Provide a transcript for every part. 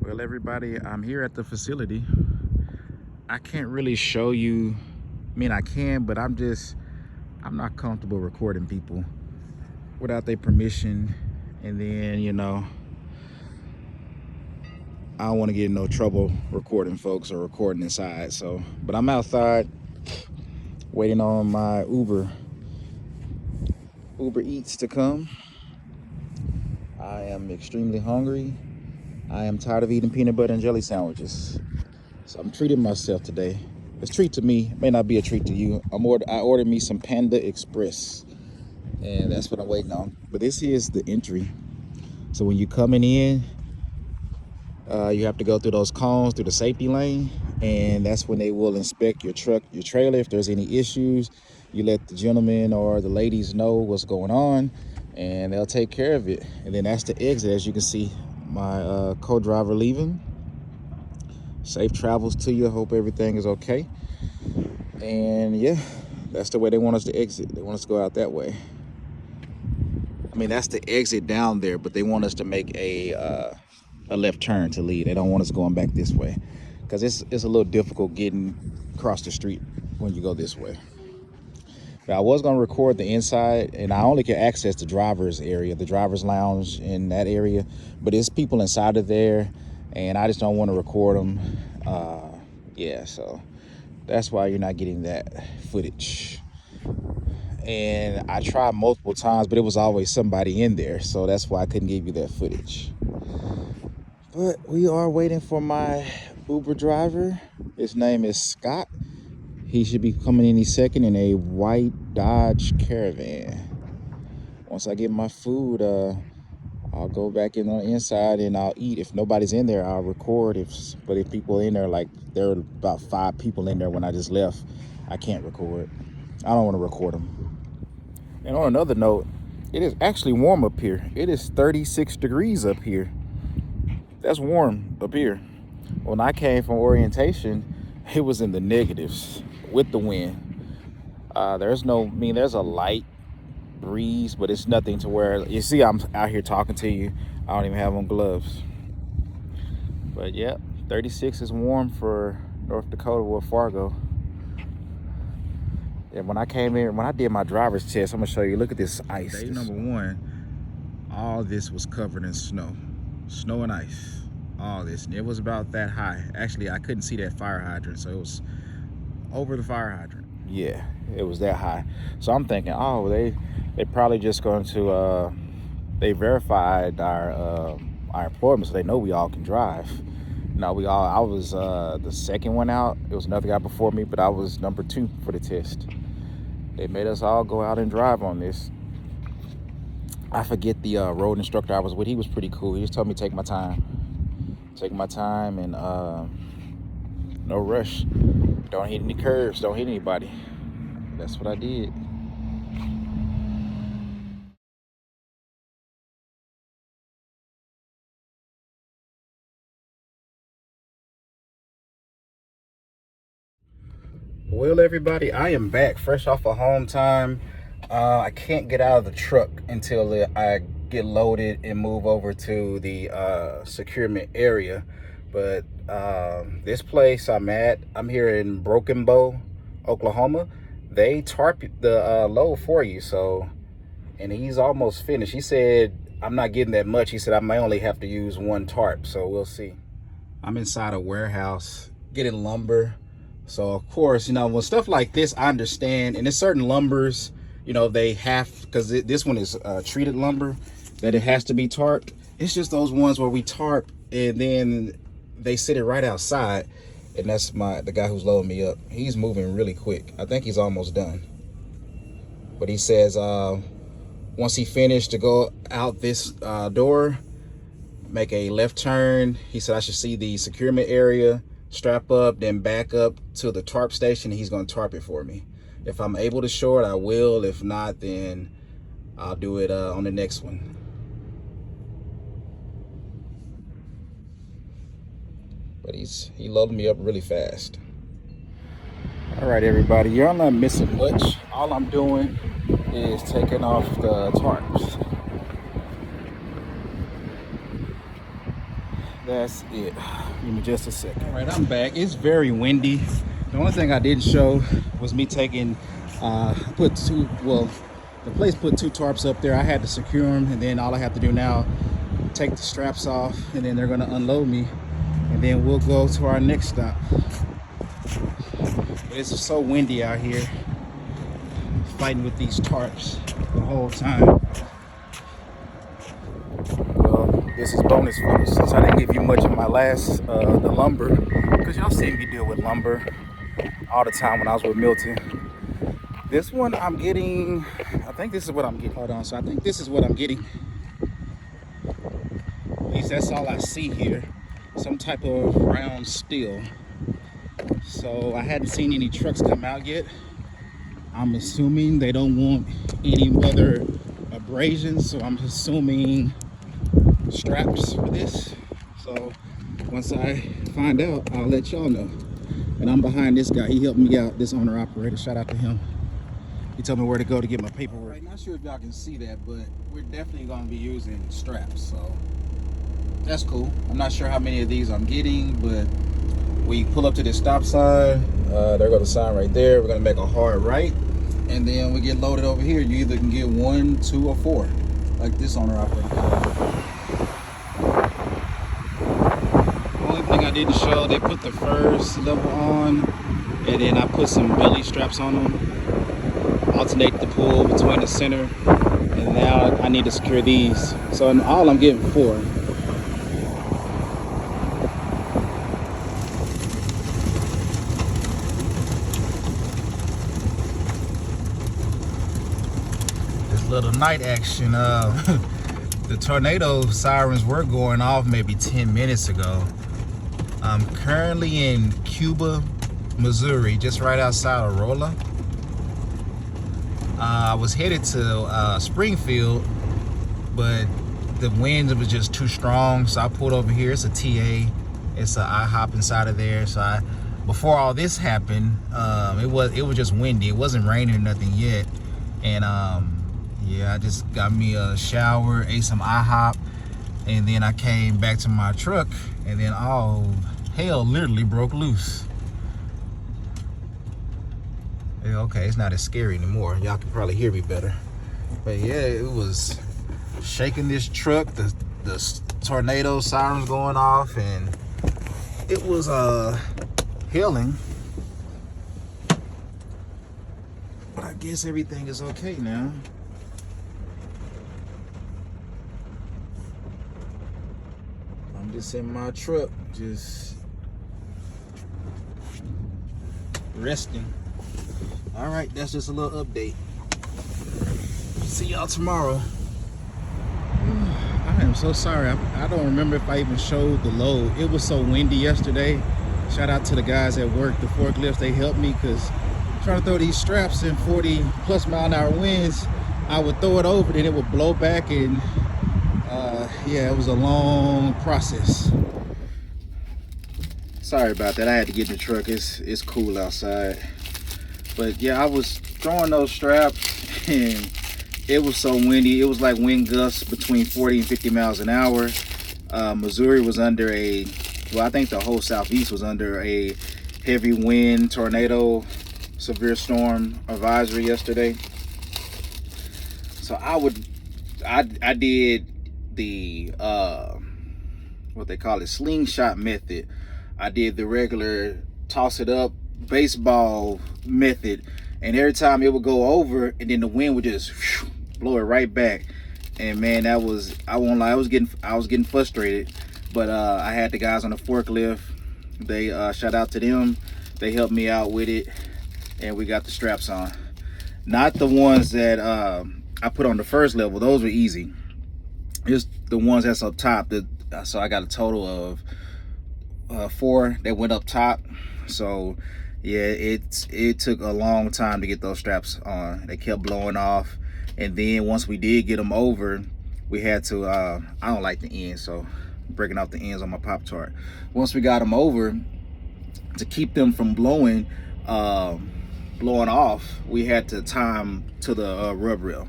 Well, everybody, I'm here at the facility. I can't really show you. I mean, I can, but I'm not comfortable recording people without their permission. And then, I don't want to get in no trouble recording folks or recording inside. So, but I'm outside waiting on my Uber Eats to come. I am extremely hungry. I am tired of eating peanut butter and jelly sandwiches. So I'm treating myself today. It's a treat to me, may not be a treat to you. I ordered me some Panda Express, and that's what I'm waiting on. But this is the entry. So when you're coming in, you have to go through those cones, through the safety lane, and that's when they will inspect your truck, your trailer. If there's any issues, you let the gentleman or the ladies know what's going on, and they'll take care of it. And then that's the exit. As you can see, my co-driver leaving. Safe travels to you. I hope everything is okay. And yeah, that's the way they want us to exit. They want us to go out that way. I mean, that's the exit down there, but they want us to make a left turn to leave. They don't want us going back this way because it's a little difficult getting across the street when you go this way. Now, I was going to record the inside, and I only can access the driver's area, the driver's lounge in that area, but there's people inside of there, and I just don't want to record them. Yeah, so that's why you're not getting that footage. And I tried multiple times, but it was always somebody in there, so that's why I couldn't give you that footage. But we are waiting for my Uber driver. His name is Scott. He should be coming any second in a white Dodge Caravan. Once I get my food, I'll go back in on the inside and I'll eat. If nobody's in there, I'll record. But if people in there, like there were about 5 people in there when I just left, I can't record. I don't want to record them. And on another note, it is actually warm up here. It is 36 degrees up here. That's warm up here. When I came from orientation, it was in the negatives with the wind. There's a light breeze, but it's nothing to where you see I'm out here talking to you. I don't even have on gloves. But yeah, 36 is warm for North Dakota or Fargo. And when I came here, when I did my driver's test, I'm gonna show you. Look at this ice. Day number 1, all this was covered in snow and ice. All this, and it was about that high. Actually, I couldn't see that fire hydrant, so it was over the fire hydrant. Yeah, it was that high. So I'm thinking, oh, they probably just going to they verified our employment, so they know we all can drive. No, I was the second one out. It was another guy before me, but I was number 2 for the test. They made us all go out and drive on this. I forget the road instructor I was with. He was pretty cool. He just told me to take my time and no rush. Don't hit any curves, don't hit anybody. That's what I did. Well, everybody, I am back fresh off of home time. I can't get out of the truck until I get loaded and move over to the securement area. But this place I'm here in Broken Bow, Oklahoma. They tarp the load for you. So, and he's almost finished. He said, I'm not getting that much. He said I may only have to use 1 tarp. So we'll see. I'm inside a warehouse getting lumber. So of course, when stuff like this, I understand. And there's certain lumbers, they have, because this one is treated lumber, that it has to be tarped. It's just those ones where we tarp and then they sit it right outside. And that's the guy who's loading me up. He's moving really quick. I think he's almost done. But he says once he finished to go out this door, make a left turn. He said I should see the securement area, strap up, then back up to the tarp station. He's going to tarp it for me. If I'm able to shore it, I will. If not, then I'll do it on the next one. But he loaded me up really fast. All right, everybody, you're not missing much. All I'm doing is taking off the tarps. That's it. Give me just a second. All right, I'm back. It's very windy. The only thing I didn't show was me taking, the place put 2 tarps up there. I had to secure them, and then all I have to do now, take the straps off, and then they're gonna unload me, and then we'll go to our next stop. But it's so windy out here, fighting with these tarps the whole time. Well, this is bonus footage since I didn't give you much of my last, the lumber, because y'all seen me deal with lumber all the time when I was with Milton. This one I'm getting, I think this is what I'm getting. Hold on, so I think this is what I'm getting. At least that's all I see here. Some type of round steel. So I hadn't seen any trucks come out yet. I'm assuming they don't want any other abrasions, so I'm assuming straps for this. So once I find out, I'll let y'all know. And I'm behind this guy. He helped me out, this owner operator. Shout out to him. He told me where to go to get my paperwork. Right, not sure if y'all can see that, but we're definitely going to be using straps, so that's cool. I'm not sure how many of these I'm getting, but we pull up to this stop sign. There goes the sign right there. We're going to make a hard right, and then we get loaded over here. You either can get 1, 2, or 4, like this owner operator. Only thing I didn't show, they put the first level on, and then I put some belly straps on them. Alternate the pull between the center, and now I need to secure these. So in all, I'm getting 4. This little night action, the tornado sirens were going off maybe 10 minutes ago. I'm currently in Cuba, Missouri, just right outside of Rolla. I was headed to Springfield, but the wind was just too strong, so I pulled over here. It's a TA. It's an IHOP inside of there. So before all this happened, it was just windy. It wasn't raining or nothing yet, and yeah, I just got me a shower, ate some IHOP, and then I came back to my truck, and then all hell literally broke loose. Okay, it's not as scary anymore. Y'all can probably hear me better. But yeah, it was shaking this truck, the tornado sirens going off, and it was hailing. But I guess everything is okay now. I'm just in my truck, just resting. All right, that's just a little update. See y'all tomorrow. I am so sorry. I don't remember if I even showed the load. It was so windy yesterday. Shout out to the guys at work, the forklifts. They helped me because trying to throw these straps in 40+ mph winds, I would throw it over, then it would blow back, and yeah, it was a long process. Sorry about that. I had to get in the truck. It's cool outside. But yeah, I was throwing those straps, and it was so windy. It was like wind gusts between 40 and 50 miles an hour. Missouri was under I think the whole southeast was under a heavy wind, tornado, severe storm advisory yesterday. So I did the what they call it, slingshot method. I did the regular toss it up baseball method, and every time it would go over, and then the wind would just blow it right back. And man, I won't lie, I was getting frustrated. But I had the guys on the forklift. They shout out to them. They helped me out with it, and we got the straps on. Not the ones that I put on the first level. Those were easy. It's the ones that's up top. So I got a total of 4 that went up top. So yeah, it took a long time to get those straps on. They kept blowing off, and then once we did get them over, we had to I don't like the ends, so breaking off the ends on my Pop-Tart. Once we got them over, to keep them from blowing off, we had to tie them to the rub rail.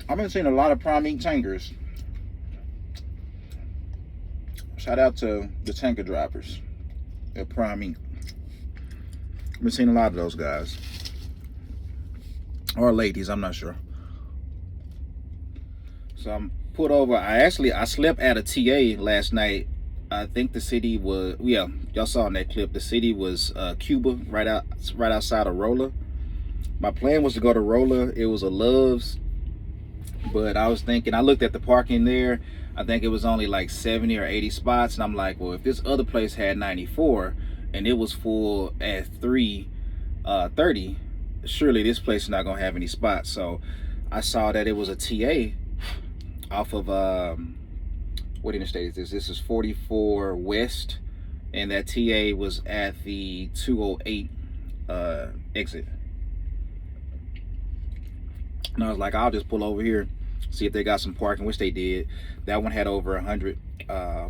I've been seeing a lot of prime ink tankers. Shout out to the tanker drivers. They're prime meat. I've been seeing a lot of those guys. Or ladies, I'm not sure. So I'm pulled over. I slept at a TA last night. I think the city was, yeah, y'all saw in that clip, the city was Cuba, right outside of Rolla. My plan was to go to Rolla. It was a Love's, but I was thinking, I looked at the parking there. I think it was only like 70 or 80 spots, and I'm like, well, if this other place had 94 and it was full at 3:30, surely this place is not gonna have any spots. So I saw that it was a TA off of what interstate is this? This is 44 West, and that TA was at the 208 exit. And I was like, I'll just pull over here, see if they got some parking, which they did. That one had over 100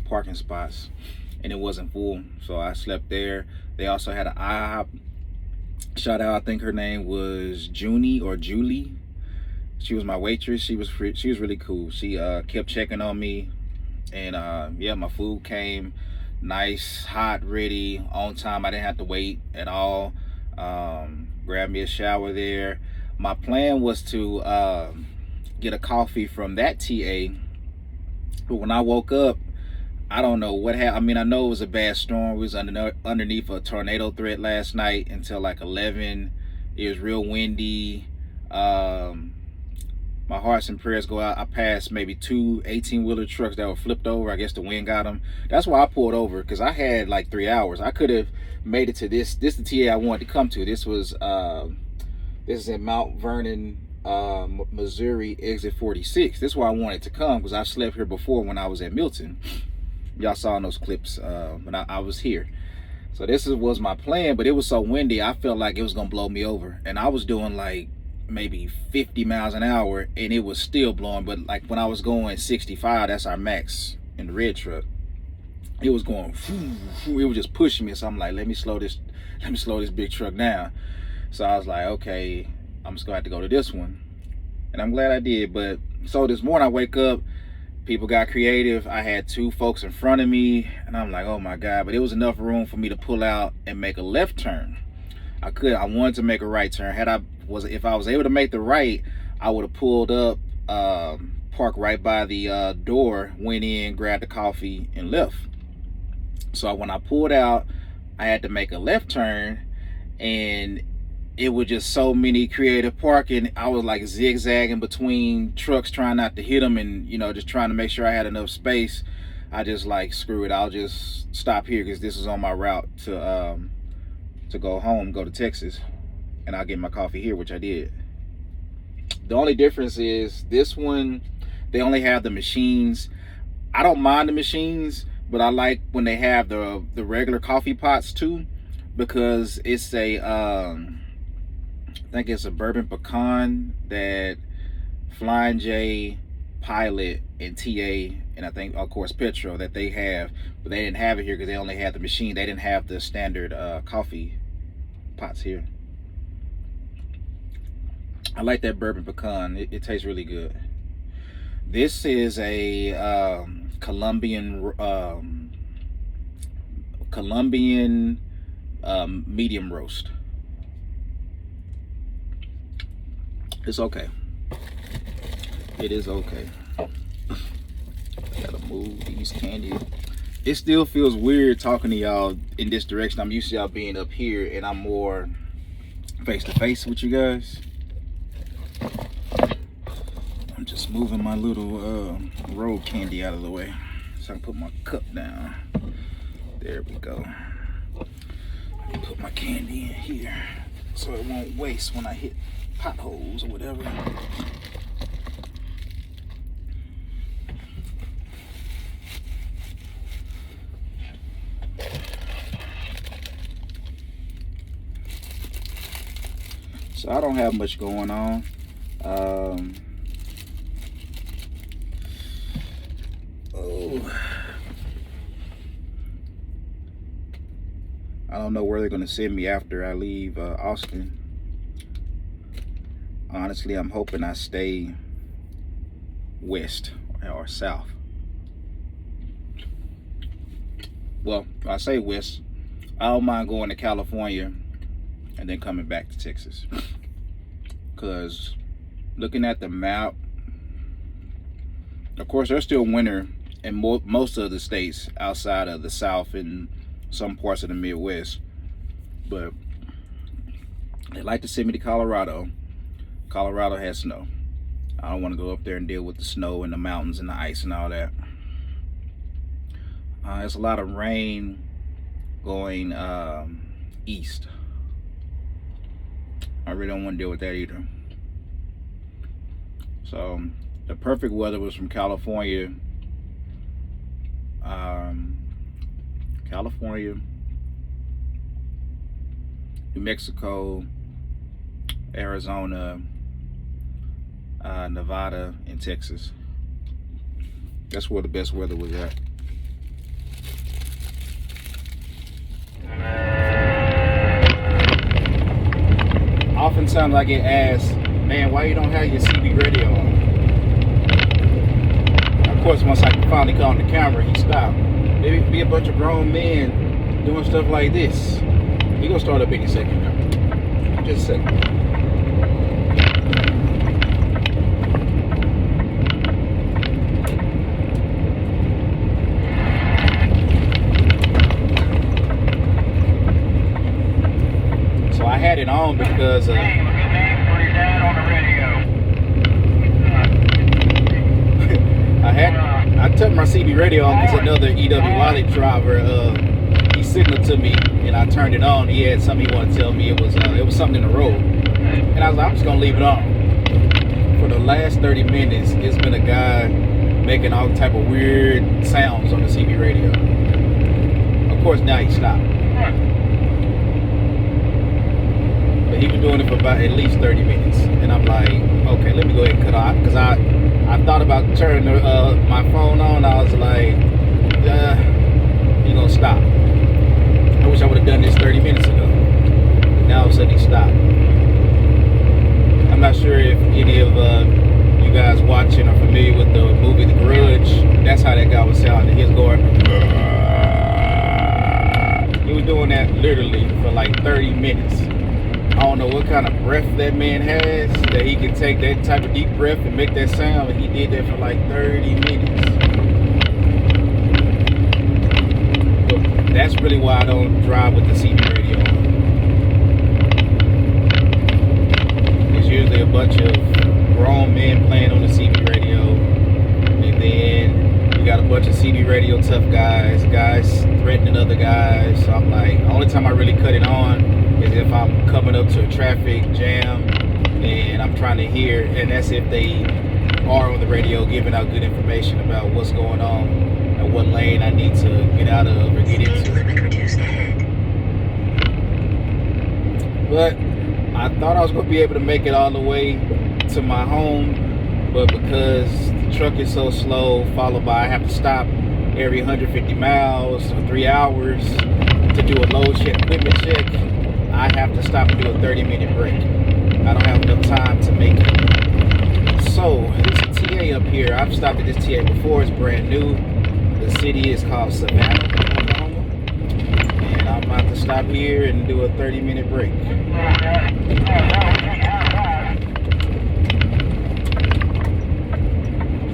parking spots, and it wasn't full, so I slept there. They also had an IHOP. Shout out, I think her name was Junie or Julie. She was my waitress. She was really cool. She kept checking on me, and yeah, my food came nice, hot, ready, on time. I didn't have to wait at all. Grabbed me a shower there. My plan was to get a coffee from that TA, but when I woke up, I don't know what happened. I mean, I know it was a bad storm. We was underneath a tornado threat last night until like 11. It was real windy. My hearts and prayers go out. I passed maybe 2 18-wheeler trucks that were flipped over. I guess the wind got them. That's why I pulled over, because I had like 3 hours. I could have made it to this. This is the TA I wanted to come to. This was this is in Mount Vernon, Missouri, exit 46. This is why I wanted to come, because I slept here before when I was at Milton. Y'all saw in those clips when I was here. So this was my plan, but it was so windy, I felt like it was gonna blow me over. And I was doing like maybe 50 miles an hour, and it was still blowing. But like when I was going 65, that's our max in the red truck, it was going, it was just pushing me. So I'm like, let me slow this big truck down. So I was like, okay, I'm just gonna have to go to this one, and I'm glad I did. But so this morning I wake up, people got creative. I had 2 folks in front of me, and I'm like, oh my God. But it was enough room for me to pull out and make a left turn. I wanted to make a right turn. If I was able to make the right, I would have pulled up, parked right by the door, went in, grabbed the coffee, and left. So when I pulled out, I had to make a left turn, and it was just so many creative parking. I was like zigzagging between trucks, trying not to hit them, and just trying to make sure I had enough space. I just like, screw it, I'll just stop here, because this is on my route to go home, go to Texas, and I'll get my coffee here, which I did. The only difference is this one, they only have the machines. I don't mind the machines, but I like when they have the regular coffee pots too, because it's a I think it's a bourbon pecan that Flying J, Pilot, and TA, and I think of course Petro, that they have, but they didn't have it here because they only had the machine. They didn't have the standard coffee pots here. I like that bourbon pecan. It tastes really good. This is a Colombian medium roast. It's okay. It is okay. I gotta move these candy. It still feels weird talking to y'all in this direction. I'm used to y'all being up here, and I'm more face to face with you guys. I'm just moving my little road candy out of the way so I can put my cup down. There we go. Put my candy in here so it won't waste when I hit potholes or whatever. So I don't have much going on. I don't know where they're gonna send me after I leave Austin. Honestly, I'm hoping I stay west or south. Well, I say west. I don't mind going to California and then coming back to Texas. Because looking at the map, of course, there's still winter in most of the states outside of the South and some parts of the Midwest. But they like to send me to Colorado. Colorado has snow. I don't want to go up there and deal with the snow and the mountains and the ice and all that. There's a lot of rain going east. I really don't want to deal with that either. So the perfect weather was from California, New Mexico, Arizona, Nevada, and Texas. That's where the best weather was at. Oftentimes I get asked, man, why you don't have your CB radio on? Of course, once I finally caught on the camera, he stopped. There be a bunch of grown men doing stuff like this. He gonna start up any second now. Just a second. So I had it on because I took my CB radio on because another Wylie driver he signaled to me and I turned it on. He had something he wanted to tell me. It was something in the road, and I was like, I'm just gonna leave it on. For the last 30 minutes, it's been a guy making all type of weird sounds on the CB radio. Of course, now he stopped, but he was doing it for about at least 30 minutes, and I'm like, okay, let me go ahead and cut off because I thought about turning my phone on. I was like, you're gonna stop. I wish I would have done this 30 minutes ago. Now all of a sudden he stopped. I'm not sure if any of you guys watching are familiar with the movie The Grudge. That's how that guy was sounding. He was going, he was doing that literally for like 30 minutes. I don't know what kind of breath that man has that he can take that type of deep breath and make that sound, and he did that for like 30 minutes. But that's really why I don't drive with the CB radio. There's usually a bunch of grown men playing on the CB radio, and then you got a bunch of CB radio tough guys threatening other guys. So I'm like, the only time I really cut it on is if I'm coming up to a traffic jam and I'm trying to hear, and that's if they are on the radio giving out good information about what's going on and what lane I need to get out of or get into. Limit reduced ahead. But I thought I was going to be able to make it all the way to my home, but because the truck is so slow, followed by I have to stop every 150 miles for 3 hours to do a load check, equipment check, I have to stop and do a 30-minute break. I don't have enough time to make it. So, there's a TA up here. I've stopped at this TA before. It's brand new. The city is called Savannah, Oklahoma. And I'm about to stop here and do a 30-minute break.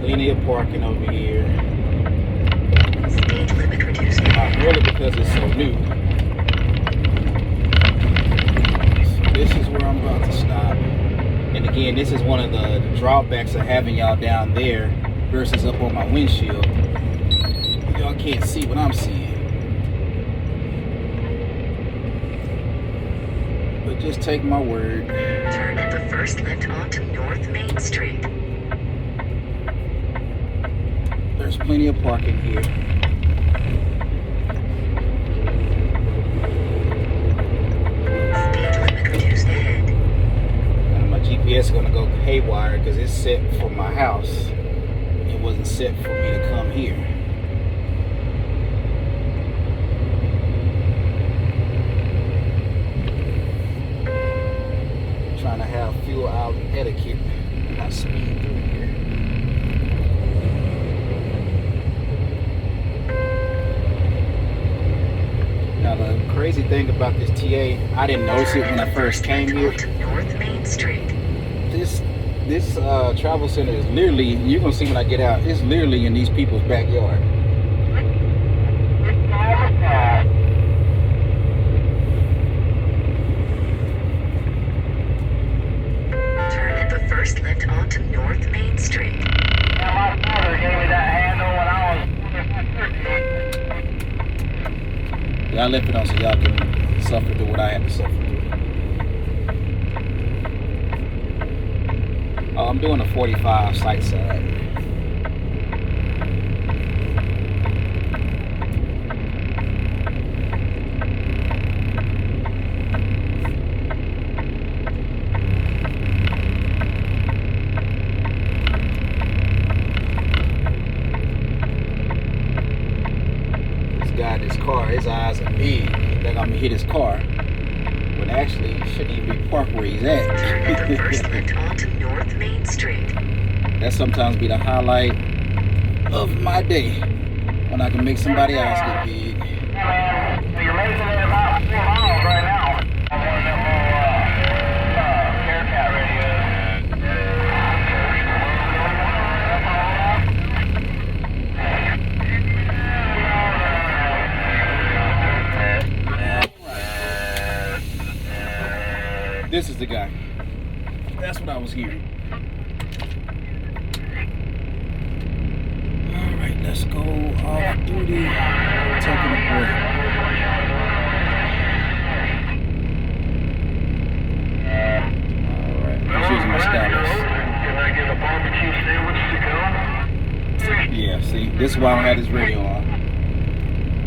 Plenty of parking over here. Speed limit reduced. Really because it's so new. This is where I'm about to stop. And again, this is one of the drawbacks of having y'all down there versus up on my windshield. Y'all can't see what I'm seeing. But just take my word. Turn at the first left onto North Main Street. There's plenty of parking here. GPS gonna go haywire because it's set for my house. It wasn't set for me to come here. Trying to have fuel out etiquette, not speed through here. crazy thing about this TA, I didn't notice it when I first came here. Onto North Main Street. This travel center is literally, you're gonna see when I get out, it's literally in these people's backyard. Turn at the first left onto North Main Street. My father gave me that handle when I was. Yeah, I left it on so y'all can suffer through what I had to suffer through. Oh, I'm doing a 45 sight side. This guy, this car, his eyes are big. He think I'm gonna hit his car. When actually, he shouldn't even be parked where he's Turn at. at the first left onto North Main Street. That sometimes be the highlight of my day when I can make somebody else get big. You're making it about 4 miles right now. I'm one of them little Bearcat radios. This is the guy. That's what I was hearing. Alright, let's go off duty. Taking a break. Alright, just using my stylus. Can I get a barbecue sandwich to go? Yeah, see, this is why I don't have this radio on.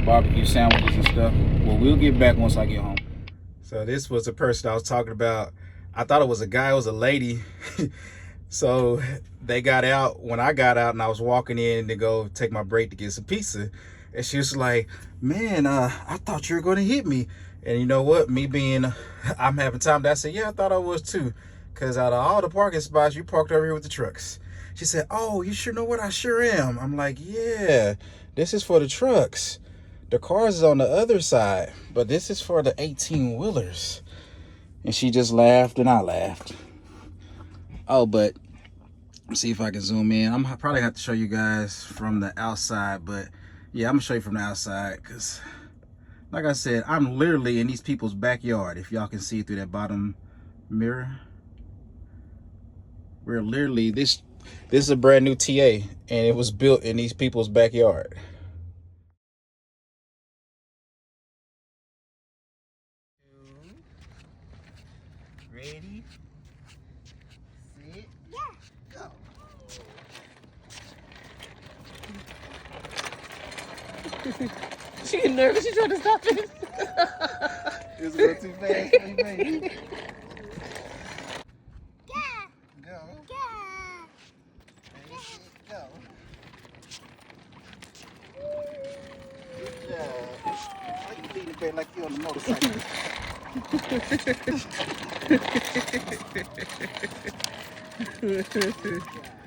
Barbecue sandwiches and stuff. Well, we'll get back once I get home. So this was the person I was talking about. I thought it was a guy, it was a lady. So they got out when I got out and I was walking in to go take my break to get some pizza. And she was like, man, I thought you were going to hit me. And you know what? Me being, I'm having time. I said, yeah, I thought I was too. Because out of all the parking spots, you parked over here with the trucks. She said, oh, you sure know what? I sure am. I'm like, yeah, this is for the trucks. The cars is on the other side, but this is for the 18-wheelers. And she just laughed and I laughed. Oh, but let's see if I can zoom in. I'm probably have to show you guys from the outside, but yeah, I'm gonna show you from the outside because like I said, I'm literally in these people's backyard. If y'all can see through that bottom mirror. We're literally, this is a brand new TA and it was built in these people's backyard. Ready? Sit. Yeah. Go. She getting nervous. She trying to stop it. It was a little too fast for you, baby. Yeah. Go. Yeah. Ready, sit, go. Good job. Why you leaning back like you on the motorcycle? Good job.